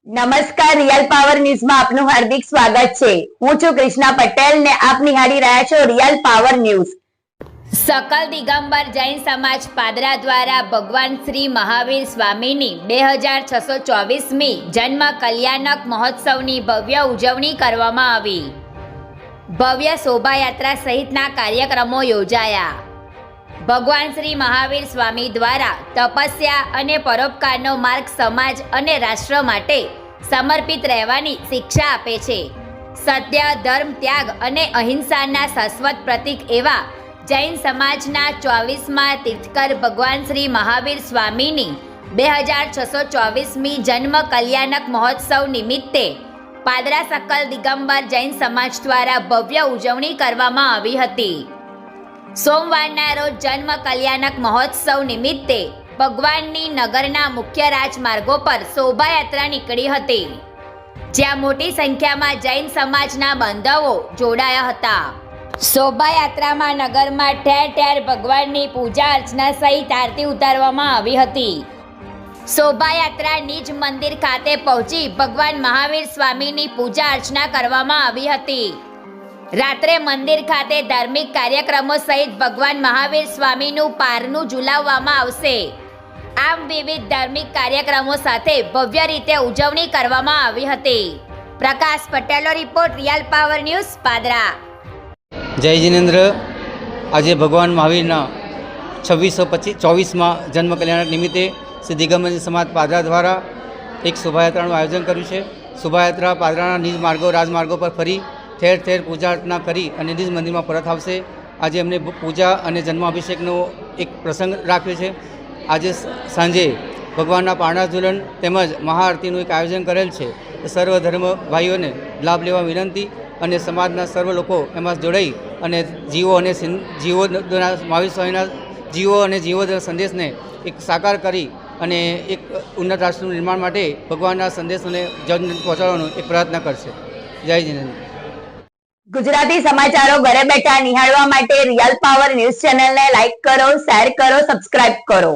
નમસ્કાર, real power ન્યૂઝમાં આપનું હાર્દિક સ્વાગત છે। હું છું કૃષ્ણા પટેલ ને આપ નિહાળી રહ્યા છો રિયલ પાવર ન્યૂઝ। सकल दिगंबर जैन समाज पादरा द्वारा भगवान श्री महावीर स्वामीनी 2624मी जन्म कल्याणक महोत्सवनी भव्य उजवणी करवामां आवी। भव्य शोभायात्रा सहितना कार्यक्रमों योजाया। भगवान श्री महावीर स्वामी द्वारा तपस्या अने परोपकारनो मार्ग समाज अने राष्ट्र माटे समर्पित रहेवानी शिक्षा आपे छे। सत्य, धर्म, त्याग अने अहिंसाना शाश्वत प्रतीक एवा जैन समाजना 24मा तीर्थकर भगवान श्री महावीर स्वामीनी 2624मी जन्म कल्याणक महोत्सव निमित्ते पादरा सकल दिगंबर जैन समाज द्वारा भव्य उजवणी करवामां आवी हती। सोमवारना रोज जन्म कल्याणक महोत्सव निमित्ते भगवाननी नगरना मुख्य राजमार्गो पर शोभायात्रा निकળી હતી, જ્યાં મોટી સંખ્યામાં જૈન સમાજના બાંધવો જોડાયા હતા। શોભાયાત્રામાં નગરમાં ઠેર ઠેર ભગવાનની પૂજા અર્ચના સહિત આરતી ઉતારવામાં આવી હતી। શોભાયાત્રા નિજ મંદિર ખાતે પહોંચી ભગવાન મહાવીર સ્વામીની પૂજા અર્ચના કરવામાં આવી હતી। રાત્રે મંદિર ખાતે ધાર્મિક કાર્યક્રમો સહિત ભગવાન મહાવીર સ્વામીનું પારનું ઝુલાવવામાં આવશે। આમ વિવિધ ધાર્મિક કાર્યક્રમો સાથે ભવ્ય રીતે ઉજવણી કરવામાં આવી હતી। પ્રકાશ પટેલનો report, real power news, Padra. जय जिनेन्द्र। आज भगवान महावीरना 2624 जन्म कल्याण निमित्ते श्री दिगंबर समाज पादरा द्वारा एक शोभायात्राનું आयोजन કર્યું છે। शोभायात्रा पादराना निज मार्गो राजमार्गो पर फरी ठेर ठेर पूजा अर्चना करी अने निज मंदिर में परत आवशे। आज अमने पूजा अने जन्माभिषेकनो एक प्रसंग राख्यो छे। आज सांजे भगवानना पारણા ઝૂલન તેમજ महाआरतीનું एक आयोजन करेल छे। सर्व धर्म भाईओने लाभ लेवा विनंती અને સમાજના સર્વ લોકો એમાં જોડાઈ અને જીવો અને જીવોના મહાવીર સ્વામીના જીવો અને જીવોના સંદેશને એક સાકાર કરી અને એક ઉન્નત રાષ્ટ્રનું નિર્માણ માટે ભગવાનના સંદેશોને જન પહોંચાડવાનો એક પ્રયત્ન કરશે। જય જીનેન્દ્ર। ગુજરાતી સમાચારો ઘરે બેઠા નિહાળવા માટે રિયલ પાવર ન્યૂઝ ચેનલને લાઈક કરો, શેર કરો, સબસ્ક્રાઇબ કરો।